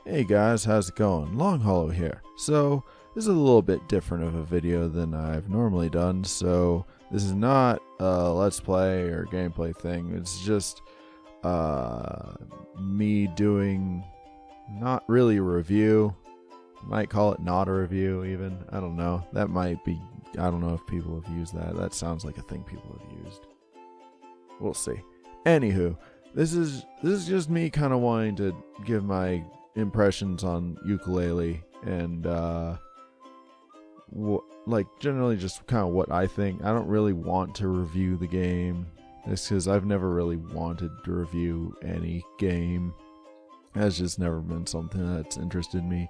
Hey guys, how's it going? LongHollow here. So, this is a little bit different of a video than I've normally done, so this is not a Let's Play or gameplay thing. It's just me doing not really a review. Might call it not a review even. I don't know. That might be, I don't know if people have used that. That sounds like a thing people have used. We'll see. Anywho, this is just me kind of wanting to give my impressions on Yooka-Laylee and like generally just kind of what I think. I don't really want to review the game. It's because I've never really wanted to review any game. That's just never been something that's interested me.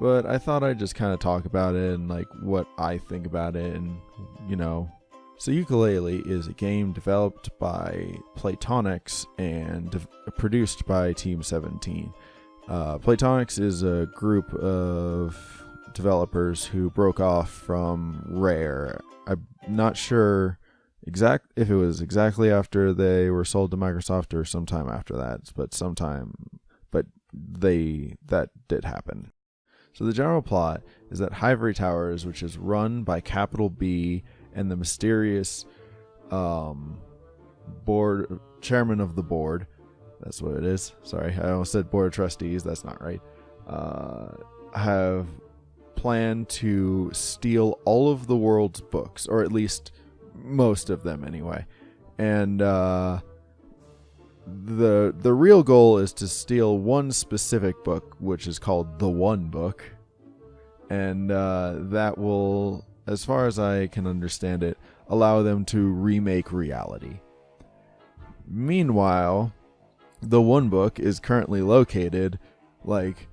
But I thought I'd just kind of talk about it and like what I think about it, and you know. So Yooka-Laylee is a game developed by Platonic and produced by Team 17. Platonic is a group of developers who broke off from Rare. I'm not sure if it was exactly after they were sold to Microsoft or sometime after that, but that did happen. So the general plot is that Ivory Towers, which is run by Capital B and the mysterious chairman of the board, that's what it is. Sorry, I almost said board of trustees. That's not right. Have planned to steal all of the world's books, or at least most of them anyway. And the real goal is to steal one specific book, which is called the One Book. And that will, as far as I can understand it, allow them to remake reality. Meanwhile, the One Book is currently located like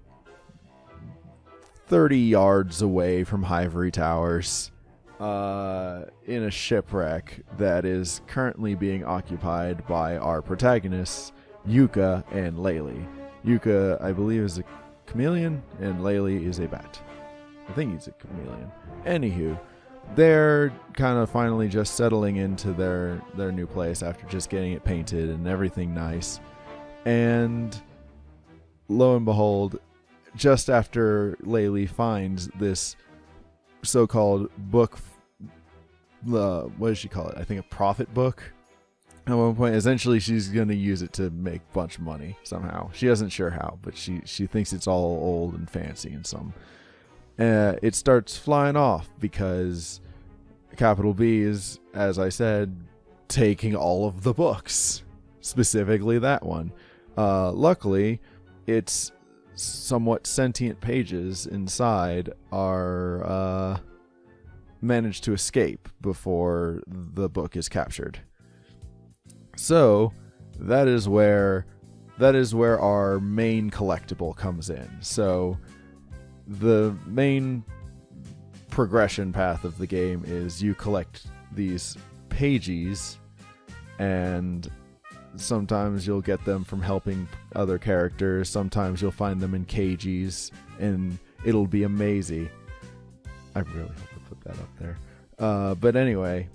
30 yards away from Ivory Towers in a shipwreck that is currently being occupied by our protagonists, Yooka and Laylee. Yooka, I believe, is a chameleon, and Laylee is a bat. I think he's a chameleon. Anywho, they're kind of finally just settling into their new place after just getting it painted and everything nice. And lo and behold, just after Laylee finds this so-called book, what does she call it? I think a profit book. At one point, essentially, she's going to use it to make a bunch of money somehow. She isn't sure how, but she thinks it's all old and fancy and some. It starts flying off because Capital B is, as I said, taking all of the books, specifically that one. Luckily, its somewhat sentient pages inside are managed to escape before the book is captured. So that is where our main collectible comes in. So the main progression path of the game is you collect these pages, and sometimes you'll get them from helping other characters. Sometimes you'll find them in cages, and it'll be amazing. I really hope I put that up there. But anyway,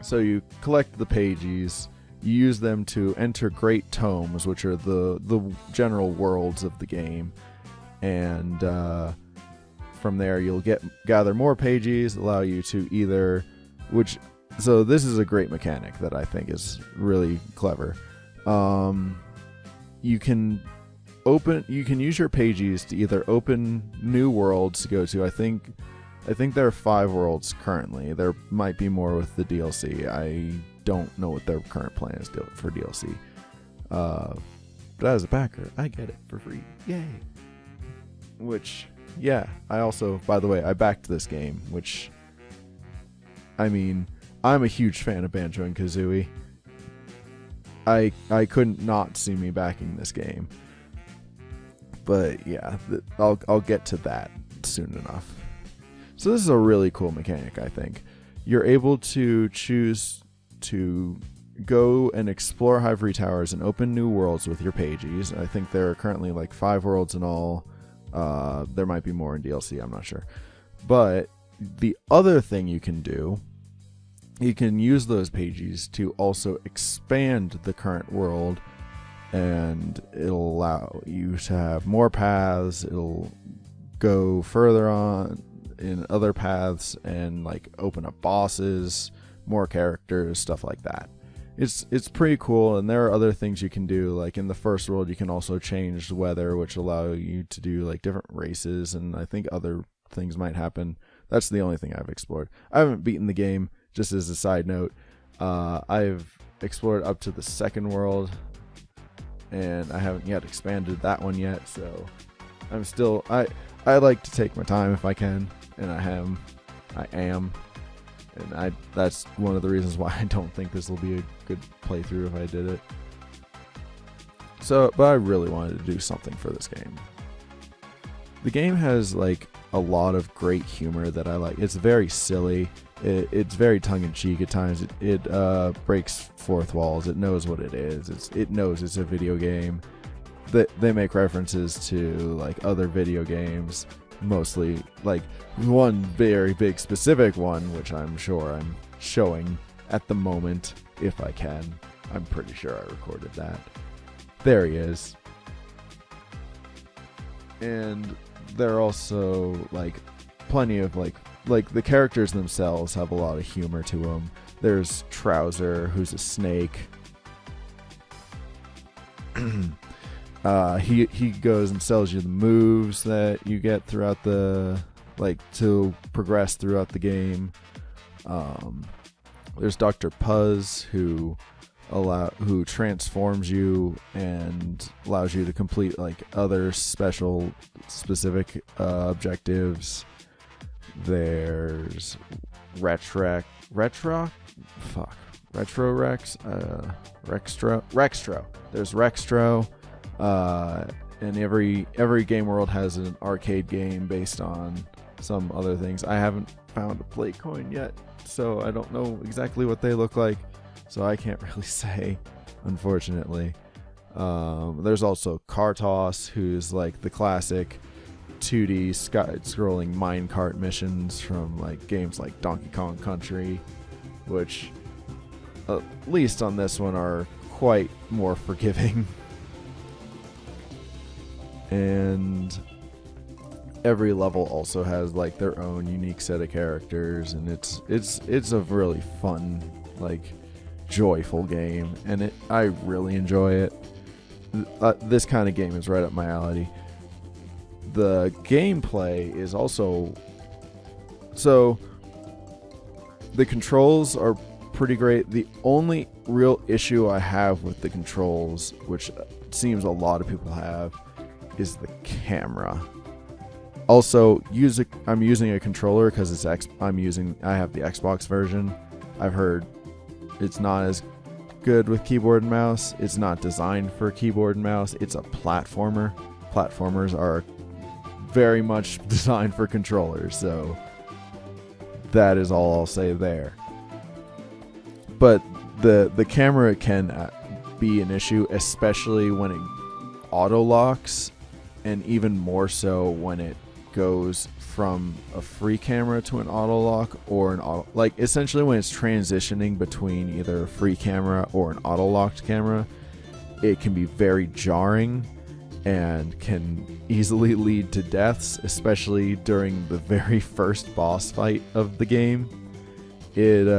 so you collect the pages. You use them to enter great tomes, which are the general worlds of the game, and from there you'll gather more pages, allow you to either, so this is a great mechanic that I think is really clever. You can use your pages to either open new worlds to go to. I think there are 5 worlds currently. There might be more with the DLC. I don't know what their current plan is for DLC. But as a backer, I get it for free. Yay! Which, yeah, I also, by the way, I backed this game, which, I mean, I'm a huge fan of Banjo and Kazooie. I couldn't not see me backing this game. But yeah, I'll get to that soon enough. So this is a really cool mechanic, I think. You're able to choose to go and explore Ivory Towers and open new worlds with your pages. I think there are currently like 5 worlds in all. There might be more in DLC, I'm not sure. But the other thing you can do, you can use those pages to also expand the current world and it'll allow you to have more paths. It'll go further on in other paths and like open up bosses, more characters, stuff like that. It's pretty cool, and there are other things you can do. Like in the first world, you can also change the weather, which allow you to do like different races, and I think other things might happen. That's the only thing I've explored. I haven't beaten the game, just as a side note. I've explored up to the second world, and I haven't yet expanded that one yet, so I'm still... I like to take my time if I can, and I am. And that's one of the reasons why I don't think this will be a good playthrough if I did it. So, but I really wanted to do something for this game. The game has like a lot of great humor that I like. It's very silly. It's very tongue-in-cheek at times. It breaks fourth walls. It knows what it is. It knows it's a video game. They make references to like other video games. Mostly like one very big specific one, which I'm sure I'm showing at the moment if I can. I'm pretty sure I recorded that. There he is. And there are also like plenty of like the characters themselves have a lot of humor to them. There's Trouser, who's a snake. He goes and tells you the moves that you get throughout the to progress throughout the game. There's Dr. Puzz, who transforms you and allows you to complete like other specific objectives. There's Rextro. There's Rextro. And every game world has an arcade game based on some other things. I haven't found a play coin yet, so I don't know exactly what they look like, so I can't really say, unfortunately. There's also Kartos, who's like the classic 2D scrolling minecart missions from like games like Donkey Kong Country, which at least on this one are quite more forgiving. And every level also has like their own unique set of characters, and it's a really fun, like joyful game, and I really enjoy it. This kind of game is right up my alley. The gameplay is also the controls are pretty great. The only real issue I have with the controls, which it seems a lot of people have, is the camera. Also, I'm using a controller because I have the Xbox version. I've heard it's not as good with keyboard and mouse. It's not designed for keyboard and mouse. It's a platformer. Platformers are very much designed for controllers, so that is all I'll say there. But the camera can be an issue, especially when it auto locks, and even more so when it goes from a free camera to an auto lock or an auto, like essentially when it's transitioning between either a free camera or an auto locked camera. It can be very jarring and can easily lead to deaths, especially during the very first boss fight of the game. It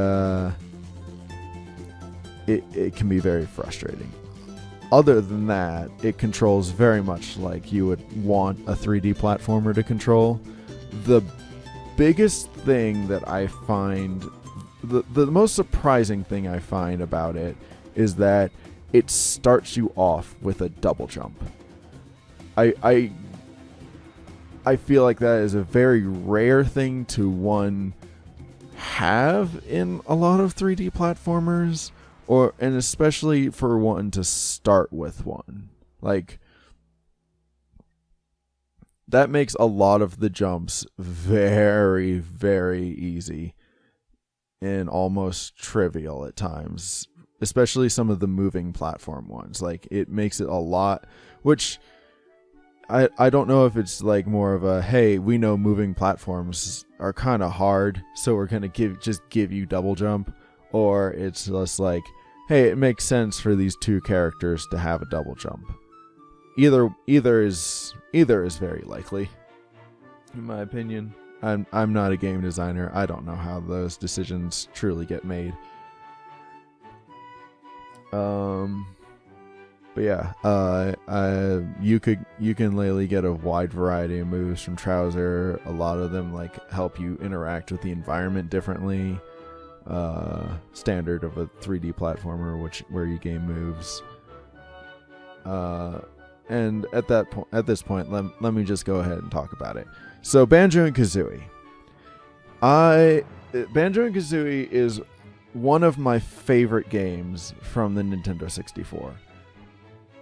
can be very frustrating. Other than that, it controls very much like you would want a 3D platformer to control. The biggest thing that I find, the most surprising thing I find about it is that it starts you off with a double jump. I feel like that is a very rare thing to have in a lot of 3D platformers. And especially for one to start with one. Like, that makes a lot of the jumps very, very easy and almost trivial at times. Especially some of the moving platform ones. Like, it makes it a lot, which I don't know if it's like more of a, hey, we know moving platforms are kind of hard, so we're going to give you double jump. Or it's just like, hey, it makes sense for these two characters to have a double jump. Either is very likely, in my opinion. I'm not a game designer. I don't know how those decisions truly get made. But yeah, Yooka-Laylee get a wide variety of moves from Trouser. A lot of them like help you interact with the environment differently. Standard of a 3D platformer, where you gain moves. And at this point, let me just go ahead and talk about it. So Banjo and Kazooie. Banjo and Kazooie is one of my favorite games from the Nintendo 64.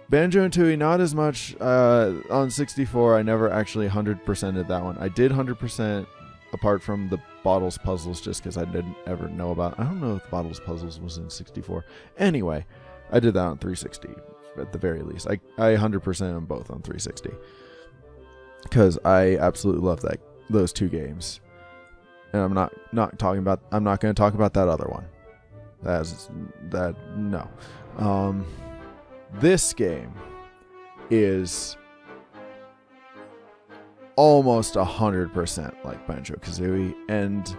Banjo and Tooie, not as much. On 64, I never actually 100%ed that one. I did 100% apart from the Bottles puzzles, just because I didn't ever know about. I don't know if the Bottles puzzles was in 64. Anyway, I did that on 360 at the very least. I 100% them both on 360 because I absolutely love those two games. And I'm not going to talk about that other one. No. This game is almost 100% like Banjo-Kazooie, and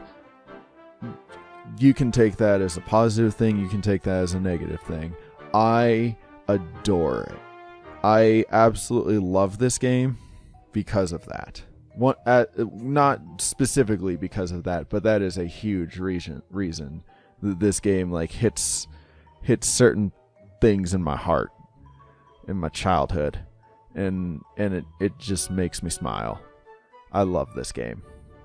you can take that as a positive thing, you can take that as a negative thing. I adore it. I absolutely love this game because of that. Not specifically because of that, but that is a huge reason that this game like hits certain things in my heart, in my childhood, and it just makes me smile. I love this game.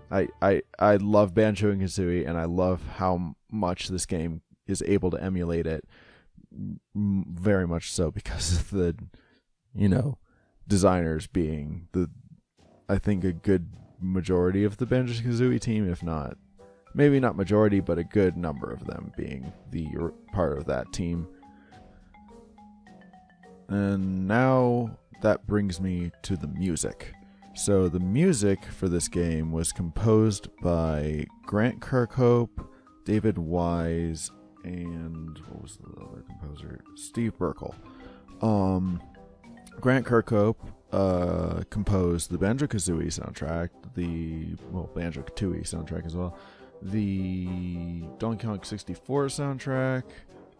I love Banjo and Kazooie, and I love how much this game is able to emulate it. Very much so because of the, designers being I think a good majority of the Banjo-Kazooie team, if not, maybe not majority, but a good number of them being the part of that team. And now that brings me to the music. So the music for this game was composed by Grant Kirkhope, David Wise, and what was the other composer? Steve Burke. Grant Kirkhope composed the Banjo-Kazooie soundtrack, the Banjo-Tooie soundtrack as well, the Donkey Kong 64 soundtrack,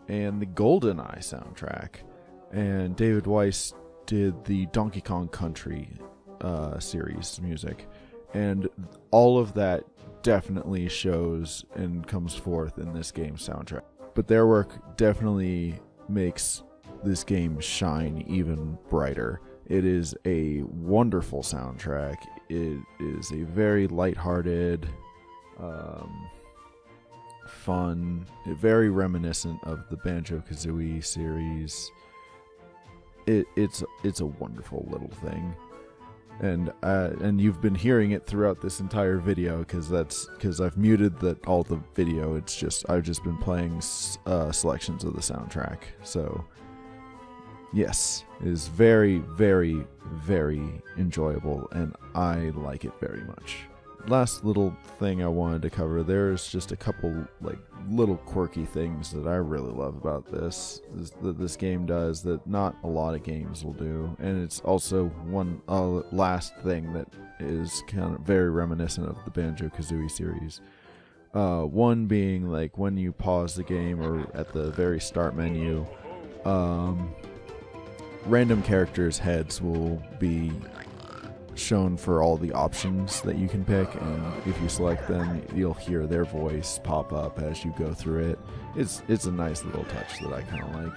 and the GoldenEye soundtrack. And David Weiss did the Donkey Kong Country series music. And all of that definitely shows and comes forth in this game's soundtrack. But their work definitely makes this game shine even brighter. It is a wonderful soundtrack. It is a very lighthearted, fun, very reminiscent of the Banjo-Kazooie series. It's a wonderful little thing, and you've been hearing it throughout this entire video because I've muted all the video. It's just I've just been playing selections of the soundtrack. So yes, it is very, very, very enjoyable, and I like it very much. Last little thing I wanted to cover, there's just a couple like little quirky things that I really love about that this game does that not a lot of games will do, and it's also one last thing that is kind of very reminiscent of the Banjo-Kazooie series. One being like when you pause the game or at the very start menu, random characters' heads will be shown for all the options that you can pick, and if you select them, you'll hear their voice pop up as you go through it. It's a nice little touch that I kind of like.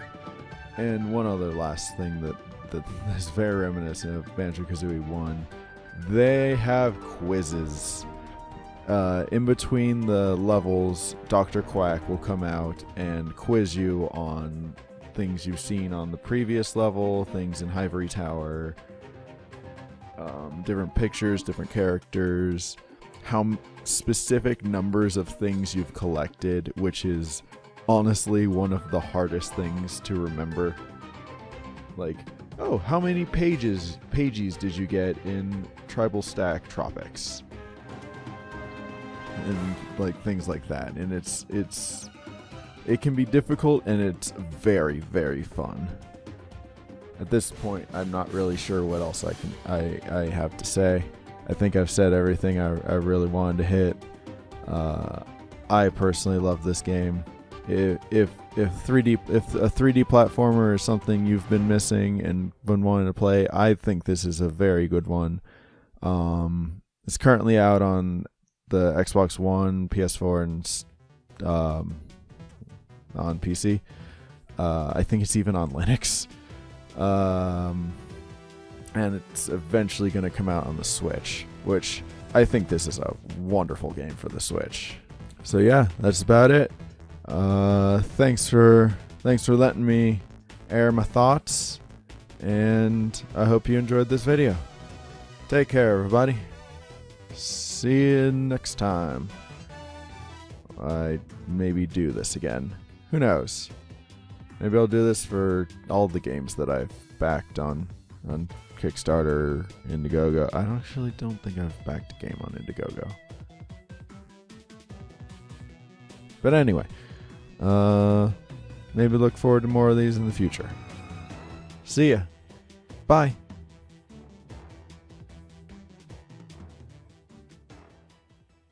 And one other last thing that is very reminiscent of Banjo-Kazooie 1, they have quizzes. In between the levels, Dr. Quack will come out and quiz you on things you've seen on the previous level, things in Ivory Tower, different pictures, different characters, how specific numbers of things you've collected, which is honestly one of the hardest things to remember. Like, oh, how many pages did you get in Tribal Stack Tropics? And like things like that. And it's it can be difficult, and it's very, very fun. At this point, I'm not really sure what else I have to say. I think I've said everything I really wanted to hit. I personally love this game. If a 3D platformer is something you've been missing and been wanting to play, I think this is a very good one. It's currently out on the Xbox One, PS4, and on PC. I think it's even on Linux. And it's eventually going to come out on the Switch, which I think this is a wonderful game for the Switch. So yeah, that's about it. Thanks for letting me air my thoughts, and I hope you enjoyed this video. Take care, everybody. See you next time. I maybe do this again. Who knows? Maybe I'll do this for all the games that I've backed on Kickstarter, Indiegogo. I actually don't think I've backed a game on Indiegogo. But anyway, maybe look forward to more of these in the future. See ya. Bye.